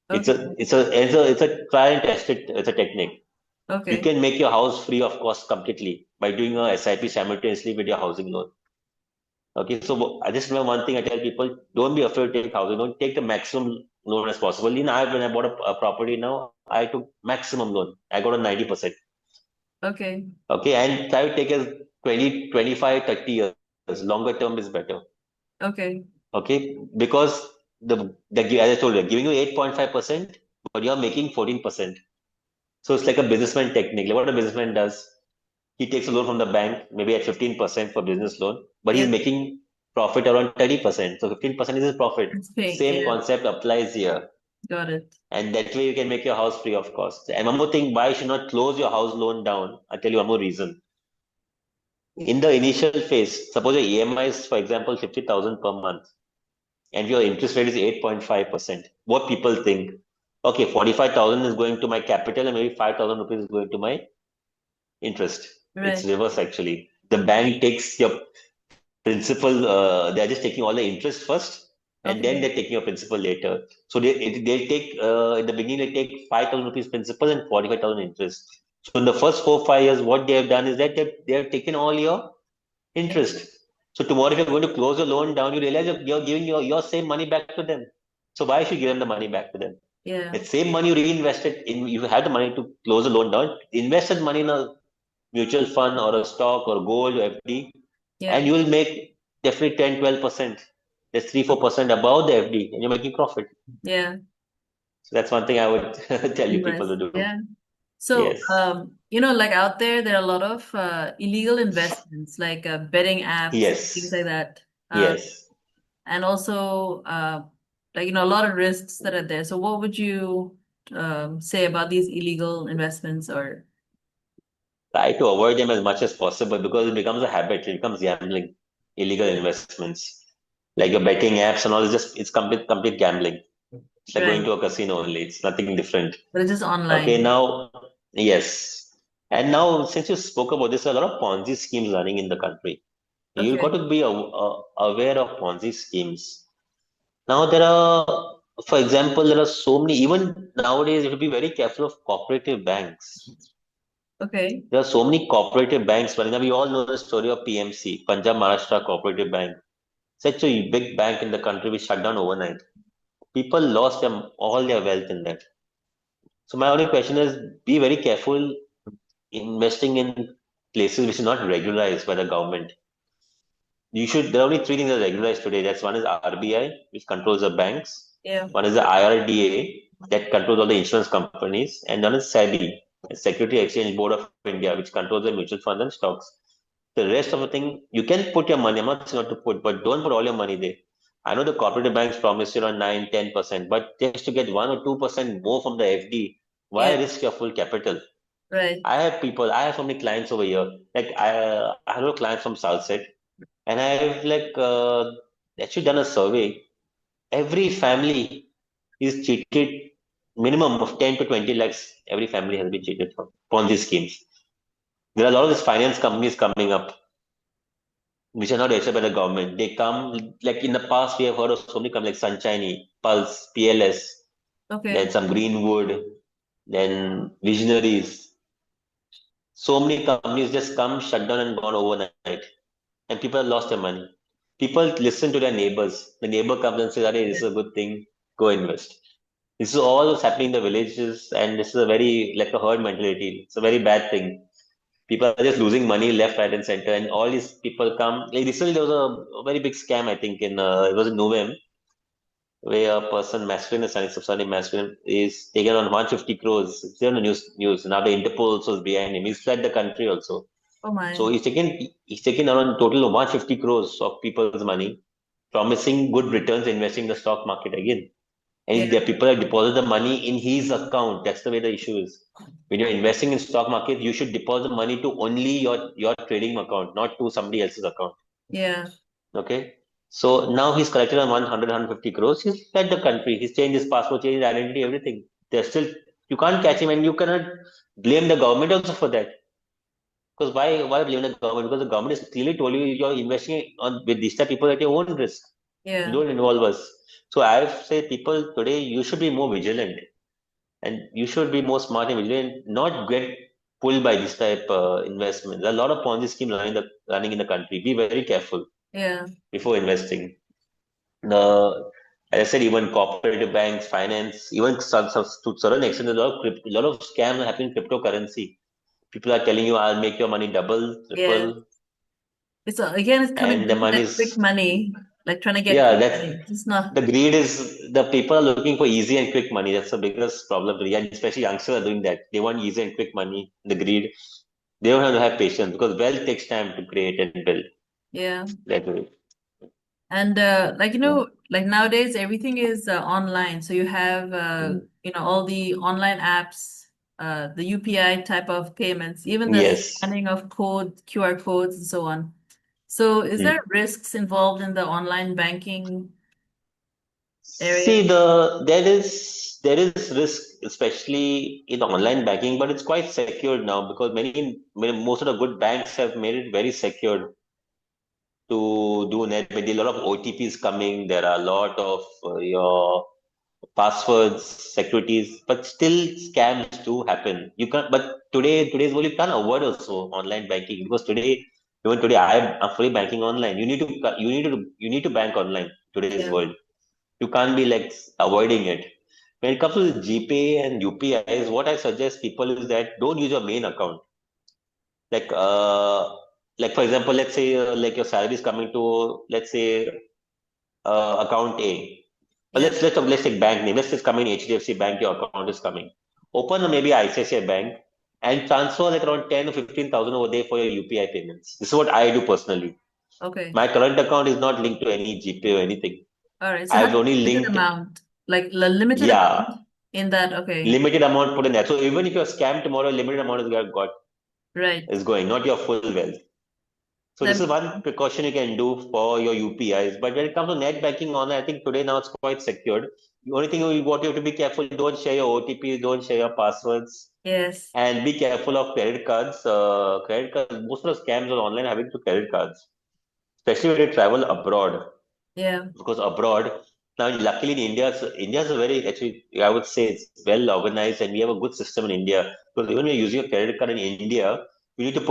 Okay. It's a try and test it. It's a technique. You Okay. can make your house free of cost completely by doing a SIP simultaneously with your housing loan. Okay, so I just remember one thing I tell people: don't be afraid to take housing loan. Take the maximum loan as possible. When I bought a property now, I took maximum loan. I got a 90%. Okay. Okay, and try to take as 20, 25, 30 years. Longer term is better. Okay. Okay, because as I told you, giving you 8.5%, but you're making 14%. So it's like a businessman technique. Like what a businessman does, he takes a loan from the bank, maybe at 15% for business loan, but he's Yeah. making profit around 30%. So 15% is his profit. It's paying. Same Yeah. concept applies here. Got it. And that way you can make your house free of cost. And one more thing, why you should not close your house loan down? I'll tell you one more reason. In the initial phase, suppose your EMI is, for example, 50,000 per month, and your interest rate is 8.5%. What people think, okay, 45,000 is going to my capital and maybe 5,000 rupees is going to my interest. It's Right. reverse actually. The bank takes your principal, they're just taking all the interest first, and then Okay. they're taking your principal later. So they take in the beginning they take 5,000 rupees principal and 45,000 interest. So in the first 4 5 years, what they have done is that they have taken all your Yeah. interest. So tomorrow, if you're going to close your loan down, you realize you're giving your same money back to them. So why should you give them the money back to them? Yeah. The same money you reinvested in, you have the money to close the loan down, invest that money in a mutual fund or a stock or gold or FD, Yeah. and you will make definitely 10, 12%. That's 3, 4% above the FD, and you're making profit. Yeah. So that's one thing I would tell you people Invest. to do. Yeah. So, Yes. like out there, there are a lot of illegal investments, like betting apps, things Yes. like that. Uh, Yes. and also, like, a lot of risks that are there. So, what would you say about these illegal investments or? Try to avoid them as much as possible because it becomes a habit. It becomes gambling, illegal Yeah. investments. Like your betting apps and all is just it's complete gambling. It's like going Right. to a casino only. It's nothing different. But it's just Okay, online. now yes. And now since you spoke about this, a lot of Ponzi schemes running in the country. You got Okay. to be aware of Ponzi schemes. Now there are, for example, there are so many. Even nowadays, you have to be very careful of cooperative banks. Okay. There are so many cooperative banks. But we all know the story of PMC, Punjab Maharashtra Cooperative Bank. Such a big bank in the country which shut down overnight. People lost all their wealth in that. So my only question is, be very careful investing in places which are not regularized by the government. You should. There are only three things that are regularized today. That's one is RBI, which controls the banks. Yeah. One is the IRDA that controls all the insurance companies, and one is SEBI, the Security Exchange Board of India, which controls the mutual funds and stocks. The rest of the thing, you can put your money. I'm not saying not to put, but don't put all your money there. I know the cooperative banks promise you around 9, 10%, but just to get 1 or 2% more from the FD, why Yeah. risk your full capital? Right. I have so many clients over here. Like I have a client from Southside, and I've actually done a survey. Every family is cheated minimum of 10 to 20 lakhs. Every family has been cheated from Ponzi schemes. There are a lot of these finance companies coming up which are not registered by the government. They come like in the past we have heard of so many companies like Sunshiny, Pulse, PLS, then Okay. some Greenwood, then Visionaries. So many companies just come, shut down and gone overnight. And people have lost their money. People listen to their neighbors. The neighbor comes and says, "Hey, this is a good thing. Go invest." This is all what's happening in the villages, and this is a very like a herd mentality. It's a very bad thing. People are just losing money left, right, and center, and all these people come. Like recently, there was a very big scam. I think in it was in November, where a person, masculine, a surname masculine, is taken on 150 crores. It's there on the news. Now the Interpol also is behind him. He's fled the country also. Oh So my. he's taken around total of 150 crores of people's money, promising good returns investing in the stock market again. And if Yeah. the people have deposited the money in his account, that's the way the issue is. When you're investing in stock market, you should deposit the money to only your trading account, not to somebody else's account. Yeah. Okay. So now he's collected on 100, 150 crores. He's fled the country. He's changed his passport, changed his identity, everything. They're still, you can't catch him and you cannot blame the government also for that. Because why blame the government? Because the government is clearly told you you're investing on with these type of people at your own risk. You Yeah. don't involve us. So I've said people today you should be more vigilant and you should be more smart and vigilant, not get pulled by this type investment. There are a lot of Ponzi schemes running in the country. Be very careful Yeah. before investing. The as I said, even cooperative banks, finance, even to certain extent, a lot of scams happening in cryptocurrency. People are telling you, "I'll make your money double, Yeah. triple," It's again, it's coming and the back to money that quick is money, like trying to get yeah. quick That's money. It's not. the greed is the people are looking for easy and quick money. That's the biggest problem. Yeah, especially youngsters are doing that. They want easy and quick money. The greed. They don't have to have patience because wealth takes time to create and build. Yeah. That way. And like like nowadays everything is online. So you have Mm. all the online apps, the UPI type of payments, even the Yes. scanning of QR codes and so on. So is Mm. there risks involved in the online banking area? See, there is risk, especially in online banking, but it's quite secured now because most of the good banks have made it very secured. to do net banking. A lot of OTPs coming. There are a lot of your passwords, securities, but still scams do happen. You can't. But today's world, you can't avoid also online banking because even today, I'm fully banking online. You need to bank online today's Yeah. world. You can't be like avoiding it. When it comes to GPay and UPIs, what I suggest people is that don't use your main account. Like like for example, let's say like your salary is coming to let's say account A. But Yeah. let's take bank name. Let's just come in HDFC Bank. Your account is coming. Open maybe ICICI Bank and transfer like around 10 or 15,000 over there for your UPI payments. This is what I do personally. Okay. My current account is not linked to any GPay or anything. All right. So have I've a only limited linked, amount, like a limited yeah, amount in that. Okay. limited amount put in there. So even if you're scammed tomorrow, limited amount Right. is going, not your full wealth. So this That, is one precaution you can do for your UPIs. But when it comes to net banking online, I think today now it's quite secured. The only thing what you have to be careful, don't share your OTPs, don't share your passwords, yes. and be careful of credit cards. Credit cards, most of the scams are online having to credit cards, especially when you travel abroad. Yeah. Because abroad, now luckily in India's a very actually I would say it's well organized and we have a good system in India. Because even when you're using a credit card in India, you need to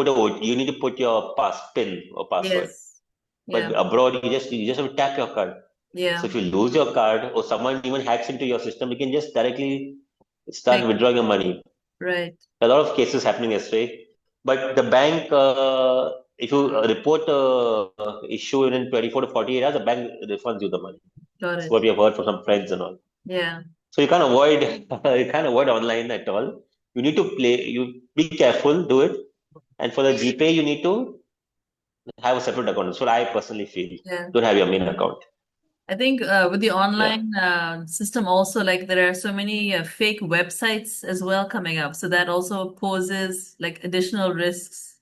put your pass pin or password. Yes. But Yeah. abroad, you just have to tap your card. So Yeah. if you lose your card or someone even hacks into your system, you can just directly start Take. withdrawing your money. Right. A lot of cases happening this way. But the bank, if you report issue in 24 to 48 hours, the bank refunds you the money. Got That's it. what we have heard from some friends and all. Yeah. So you can't avoid you can't avoid online at all. You need to play. You be careful, do it. And for the GPay, you need to have a separate account. That's what I personally feel. Yeah. Don't have your main account. I think with the Yeah. online system also, like there are so many fake websites as well coming up. So that also poses like additional risks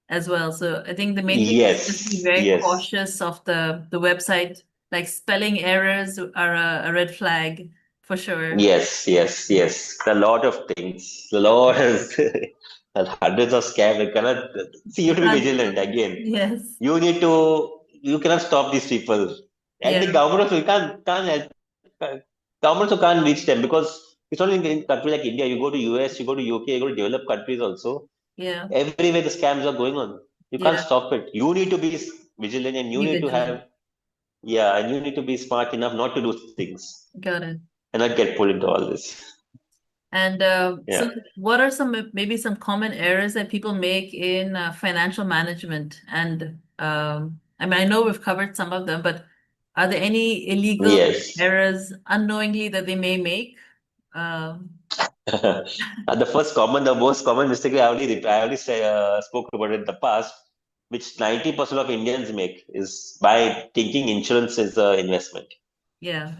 as well. So I think the main thing is just be Yes, very yes, cautious of the website. Like spelling errors are a red flag for sure. yes. A lot of things. A lot of hundreds of scams. You cannot see. You You have to be can't. vigilant again. Yes. You need to. You cannot stop these people. And the Yeah. government also you can't help. Government also can't reach them because it's only in country like India. You go to US, you go to UK, you go to developed countries also. Yeah. Everywhere the scams are going on. You can't Yeah. stop it. You need to be vigilant and you Be need to vigilant. have yeah, and you need to be smart enough not to do things Got it. and not get pulled into all this. And so, Yeah. what are some maybe some common errors that people make in financial management? And I mean, I know we've covered some of them, but are there any illegal Yes. errors unknowingly that they may make? Um, The most common mistake I already say, spoke about it in the past, which 90% of Indians make is by thinking insurance is an investment. yeah,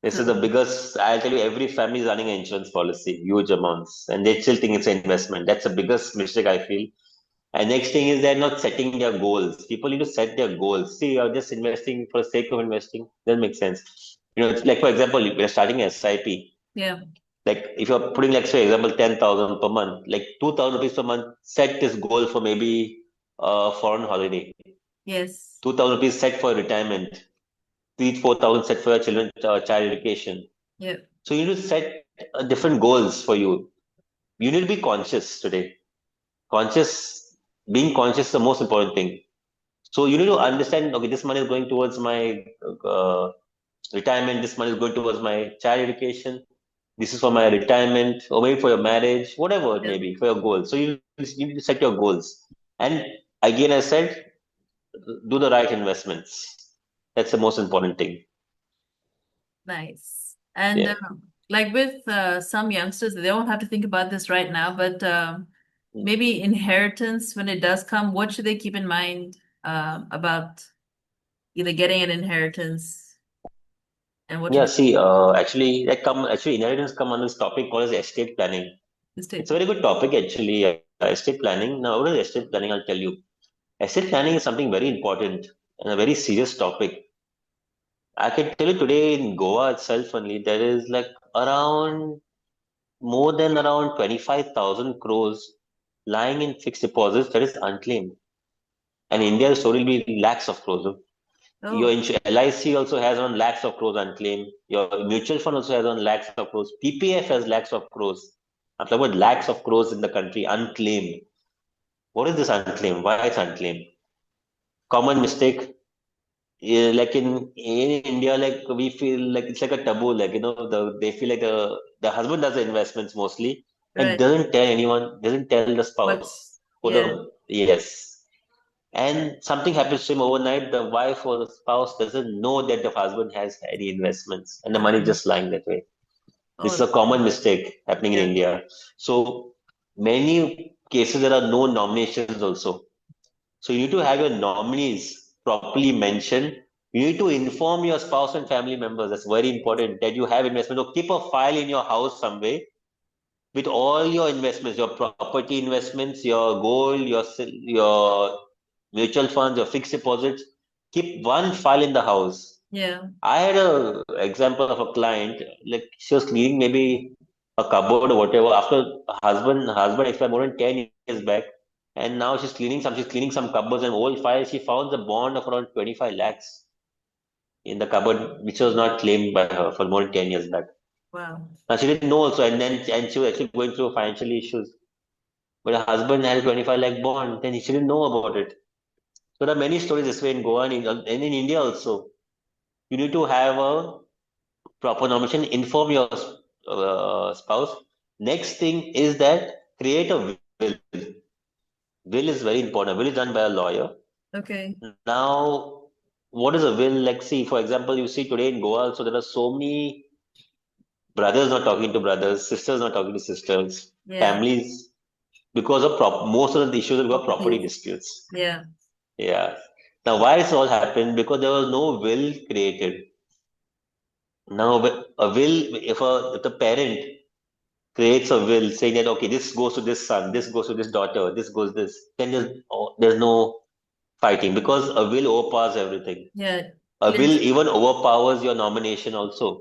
This is the true. biggest, I'll tell you, every family is running an insurance policy, huge amounts, and they still think it's an investment. That's the biggest mistake I feel. And next thing is they're not setting their goals. People need to set their goals. See, you're just investing for the sake of investing. Doesn't make sense. It's like for example, we're starting an SIP. Yeah. Like if you're putting like say example 10,000 per month, like 2,000 rupees per month, set this goal for maybe a foreign holiday. Yes. 2,000 rupees set for retirement. 4,000 set for your children child education. Yeah. So you need to set different goals for you. You need to be conscious today. Conscious, being conscious is the most important thing. So you need to understand, okay, this money is going towards my uh, retirement, this money is going towards my child education, this is for my retirement, or maybe for your marriage, whatever it Yeah. may be, for your goals. So you need to set your goals. And again, I said, do the right investments. That's the most important thing. Nice. And Yeah. like with some youngsters, they don't have to think about this right now, but maybe inheritance when it does come, what should they keep in mind about either getting an inheritance and what to Yeah, do see, actually inheritance come on this topic called as estate planning. this It's a day? very good topic actually, estate planning. Now, what is estate planning? I'll tell you. Estate planning is something very important and a very serious topic. I can tell you today in Goa itself only, there is like around more than around 25,000 crores lying in fixed deposits that is unclaimed. And India, the story will be lakhs of crores. Your Oh, LIC also has on lakhs of crores unclaimed. Your mutual fund also has on lakhs of crores. PPF has lakhs of crores. I'm talking about lakhs of crores in the country unclaimed. What is this unclaimed? Why it's unclaimed? Common mistake. Yeah, like in India, like we feel like it's like a taboo. Like they feel like the husband does the investments mostly and right. doesn't tell anyone, doesn't tell the spouse What's, or yeah. the yes. And something happens to him overnight. The wife or the spouse doesn't know that the husband has any investments and the money Uh-huh. just lying that way. This is Oh, a common mistake happening in yeah. India. So many cases there are no nominations also. So you need to have your nominees properly mentioned. You need to inform your spouse and family members. That's very important that you have investment. Or keep a file in your house somewhere with all your investments, your property investments, your gold, your mutual funds, your fixed deposits. Keep one file in the house. Yeah. I had a example of a client, like she was cleaning maybe a cupboard or whatever after husband expired more than 10 years back, and now she's cleaning some cupboards and old files. She found the bond of around 25 lakhs in the cupboard, which was not claimed by her for more than 10 years back. Wow. Now she didn't know also, and she was actually going through financial issues. But her husband had a 25 lakh bond, then she didn't know about it. So there are many stories this way in Goa and in India also. You need to have a proper nomination, inform your spouse. Next thing is that create a will. Will is very important. A will is done by a lawyer. Okay. Now, what is a will? Like, see, for example, you see today in Goa, so there are so many brothers not talking to brothers, sisters not talking to sisters, Yeah. families, because of most of the issues have got property Properties. disputes. Yeah. Yeah. Now, why this all happened? Because there was no will created. Now, a will, if the parent creates a will saying that okay, this goes to this son, this goes to this daughter, this goes this, then there's no fighting because a will overpowers everything. Yeah. A will Clinch. even overpowers your nomination also.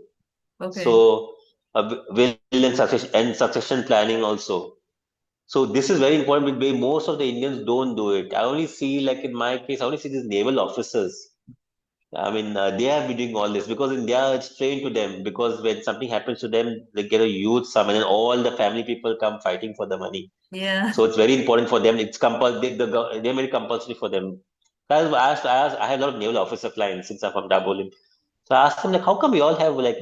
Okay. So will and succession planning also. So this is very important. But most of the Indians don't do it. I only see, like in my case, I only see these naval officers. I mean, they have been doing all this because in India it's trained to them. Because when something happens to them, they get a huge sum, and then all the family people come fighting for the money. Yeah. So it's very important for them. It's they made it compulsory for them. I have a lot of naval officer clients since I'm from Dabolim. So I asked them like, how come we all have like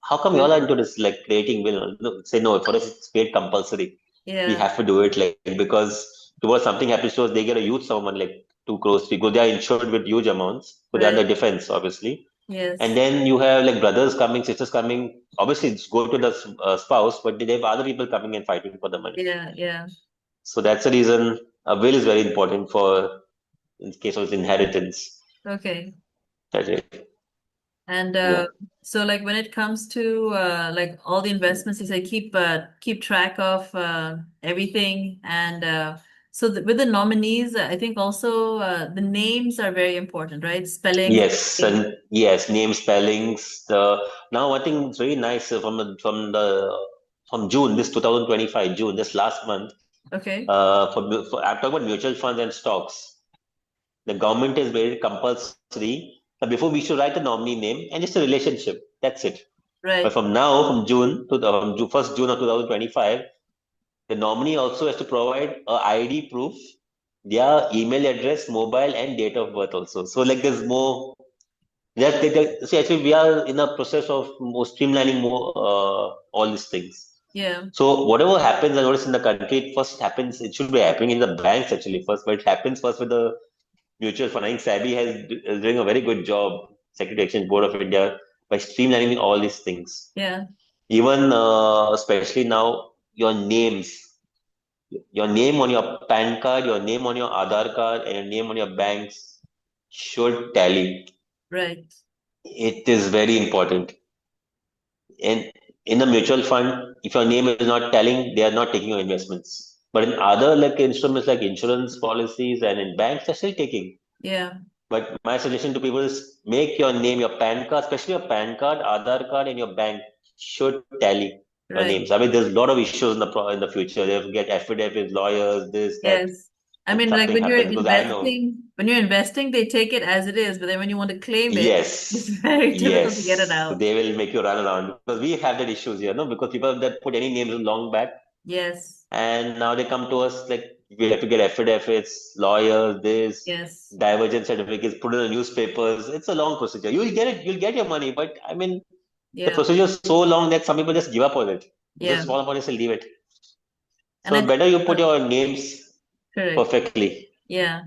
how come we all Will. are into this like creating will? No, say no for us it's made compulsory. We Yeah. have to do it like because tomorrow something happens to us, they get a huge sum like 2 crores, 3 crores. They are insured with huge amounts, so they're under Right. defense obviously. And Yes. then you have like brothers coming, sisters coming. Obviously, it's go to the spouse, but they have other people coming and fighting for the money. Yeah. Yeah. So that's the reason a will is very important for in case of inheritance. Okay. That's it. And Yeah. so like when it comes to like all the investments, you say keep track of everything. And so with the nominees, I think also the names are very important, right? Spellings. Yes, and yes, name spellings. The now I think it's very nice from June this 2025 June this last month. Okay. I'm talking about mutual funds and stocks. The government has made it compulsory that before we should write a nominee name and just a relationship. That's it. But Right. from now, from June to the 1st June of 2025, the nominee also has to provide a ID proof, their email address, mobile, and date of birth also. So like there's more. See, actually, we are in a process of more streamlining more all these things. Yeah. So whatever happens, I notice in the country, it first happens. It should be happening in the banks actually first, but it happens first with the mutual fund. I think SABI is doing a very good job, Security Exchange Board of India, by streamlining all these things. Yeah. Even especially now, your name on your PAN card, your name on your Aadhaar card, and your name on your banks should tally. Right. It is very important. And in a mutual fund, if your name is not telling, they are not taking your investments. But in other like instruments like insurance policies and in banks, they're still taking. Yeah. But my suggestion to people is make your name, your PAN card, especially your PAN card, Aadhaar card, and your bank should tally your Right. names. I mean, there's a lot of issues in the future. They have to get affidavits, lawyers, this, that, Yes. I if mean, like something when you're happens. Because I know, investing. when you're investing, they take it as it is, but then when you want to claim it, it's Yes, very difficult to get it yes, out. they will make you run around because we have that issues here, no? Because people that put any names long back, Yes, and now they come to us like we have to get affidavits, lawyers, this, yes, divergent certificates, put in the newspapers. It's a long procedure. You'll get it, you'll get your money, but I mean, the yeah, procedure is so long that some people just give up on it. It's a yeah. small amount, just leave it. And I So think, better you put your names correct. perfectly. Yeah.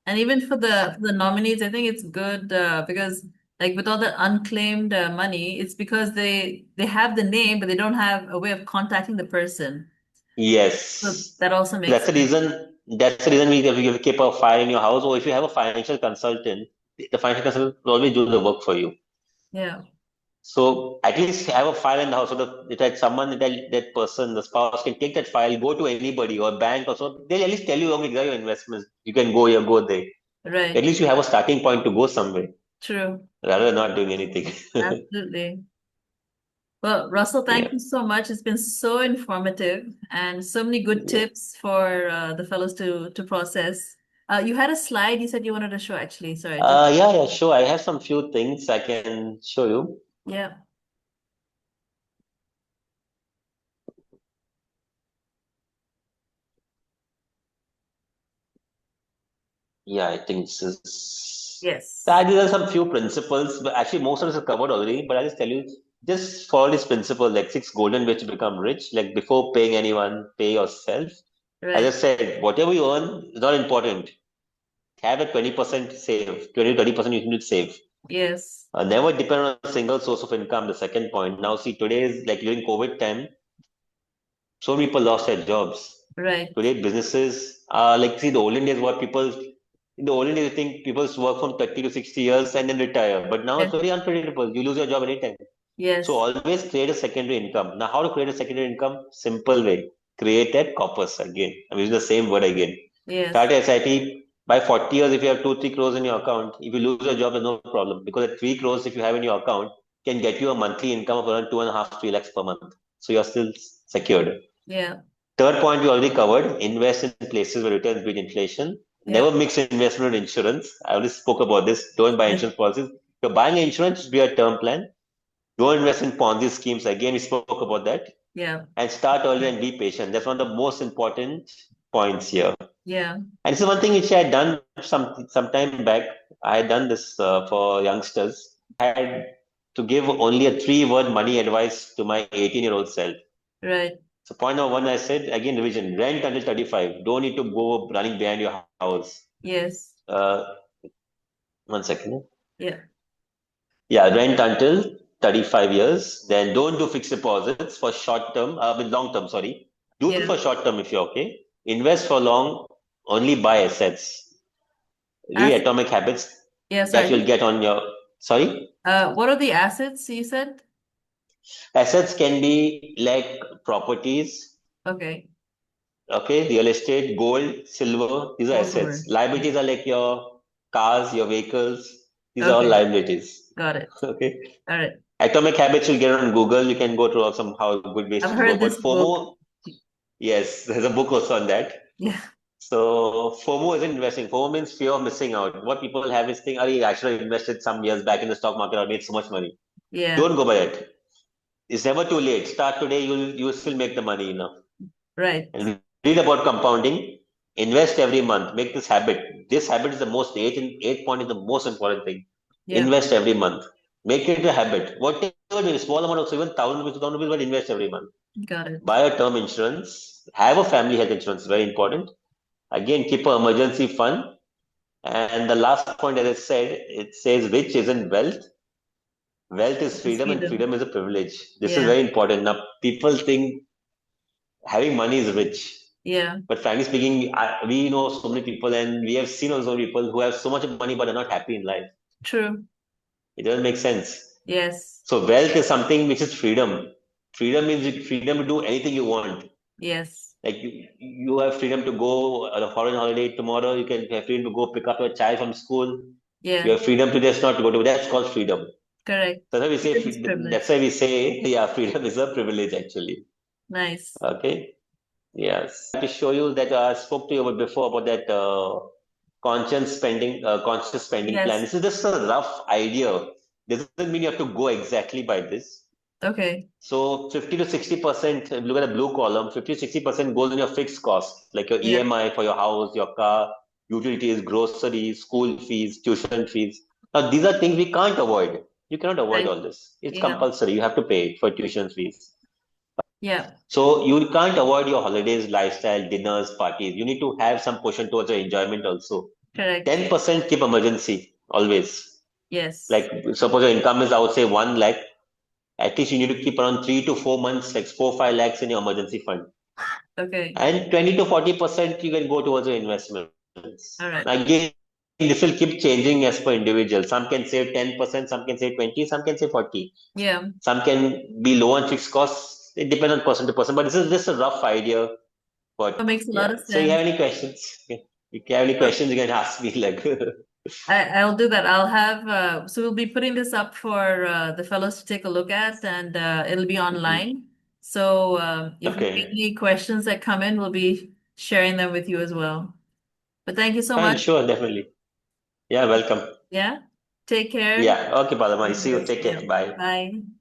And even for the nominees, I think it's good because like with all the unclaimed money, it's because they have the name, but they don't have a way of contacting the person. So Yes. that also makes That's the sense. reason. That's the reason we keep a file in your house, or if you have a financial consultant, the financial consultant will always do the work for you. Yeah. So at least have a file in the house so that someone that person, the spouse, can take that file, go to anybody or bank or so. They'll at least tell you only your investments. You can go here, go there. At Right. least you have a starting point to go somewhere True. rather than not doing anything. Absolutely. Well, Russell, Yeah. thank you so much. It's been so informative and so many good Yeah. tips for the fellows to process. You had a slide you said you wanted to show, actually. Sorry, Yeah, sure. I have some few things I can show you. yeah. Yeah, I think this is. Yes. These are some few principles, but actually most of this is covered already. But I'll just tell you, just follow this principle, like six golden ways to become rich. Like before paying anyone, pay yourself. As I Right. said, whatever you earn is not important. Have a 20% save, 20-30% you need to save. Yes. Never depend on a single source of income. The second point. Now, see, today is like during COVID time, so many people lost their jobs. Right. Today, businesses are like, see, the olden days, what people, in the olden days, I think people work from 30 to 60 years and then retire. But now it's Yes. very unpredictable. You lose your job anytime. So Yes. always create a secondary income. Now, how to create a secondary income? Simple way. Create a corpus again. I'm using the same word again. Yes. Start a SIP. By 40 years, if you have 2, 3 crores in your account, if you lose your job, there's no problem. Because the 3 crores, if you have in your account, can get you a monthly income of around 2.5, 3 lakhs per month. So you're still secured. Yeah. Third point we already covered, invest in places where returns beat inflation. Yeah. Never mix investment with insurance. I already spoke about this. Don't buy Yes. insurance policies. If you're buying insurance, be a term plan. Don't invest in Ponzi schemes. Again, we spoke about that. Yeah. And start early and be patient. That's one of the most important points here. Yeah. And this is one thing which I had done some time back. I had done this for youngsters. I had to give only a 3 word money advice to my 18-year-old self. Right. So point number one, I said again revision: rent until 35. Don't need to go running behind your house. Yes. Uh, One second. Yeah. Yeah, rent until 35 years. Then don't do fixed deposits for short term, with long term. Sorry, do it Yeah. for short term if you're okay. Invest for long. Only buy assets. Read As Atomic Habits yeah, that you'll sorry. get on your. Sorry, What are the assets you said? assets can be like properties. Okay. Okay, real estate, gold, silver, these are All over. assets. Liabilities are like your cars, your vehicles. These are all Okay. liabilities. Got it. Okay. All right. Atomic habits you'll get on Google. You can go through some how good ways I've to go. heard But this book. FOMO, yes, there's a book also on that. Yeah. So FOMO isn't investing. FOMO means fear of missing out. What people have is think, I should have invested some years back in the stock market or made so much money. Yeah. Don't go by that. It's never too late. Start today, you'll still make the money, Right. And read about compounding. Invest every month. Make this habit. This habit is the most eight point is the most important thing. Yeah. Invest every month. Make it a habit. Whatever a small amount of even 1,000 rupees, 2,000 rupees, but invest every month. Got it. Buy a term insurance. Have a family health insurance. Very important. Again, keep an emergency fund. And the last point, as I said, it says rich isn't wealth. Wealth is It's freedom, and freedom. freedom is a privilege. This is Yeah. very important. Now, people think having money is rich. Yeah. But frankly speaking, we know so many people, and we have seen also people who have so much money but are not happy in life. True. It doesn't make sense. Yes. So wealth is something which is freedom. Freedom means freedom to do anything you want. Yes. Like you have freedom to go on a foreign holiday tomorrow. You can have freedom to go pick up your child from school. You Yeah. have freedom to just not go to. That's called freedom. Correct. That's why we say. Freedom is That's privilege. why we say, yeah, freedom is a privilege actually. Nice. Okay. Yes. To show you that I spoke to you about before about that conscious spending plan. Yes. This is just a rough idea. Doesn't mean you have to go exactly by this. Okay. So 50 to 60%, if you look at the blue column, 50 to 60% goes in your fixed costs, like your Yeah. EMI for your house, your car, utilities, groceries, school fees, tuition fees. Now, these are things we can't avoid. You cannot avoid Right. all this. It's Yeah. compulsory. You have to pay it for tuition fees. Yeah. So you can't avoid your holidays, lifestyle, dinners, parties. You need to have some portion towards your enjoyment also. Correct. 10% keep emergency always. Yes. Like suppose your income is, I would say, 1 lakh. At least you need to keep around 3 to 4 months, like 4 5 lakhs in your emergency fund. Okay. And 20 to 40% you can go towards your investments. All right. Again, this will keep changing as per individual. Some can save 10%, some can save 20, some can save 40. Yeah. Some can be low on fixed costs. It depends on person to person, but this is just a rough idea. That But makes a lot yeah, of so you have sense. any questions? If you have any So questions, you can ask me. Like, I'll do that. I'll have so we'll be putting this up for the fellows to take a look at, and it'll be Mhm. online. So if you have Okay, any questions that come in, we'll be sharing them with you as well. But thank you so fine, much. sure, definitely. Yeah, welcome. Yeah. Take care. Yeah, okay, Paloma. See you. Take care. Yeah. Bye. Bye.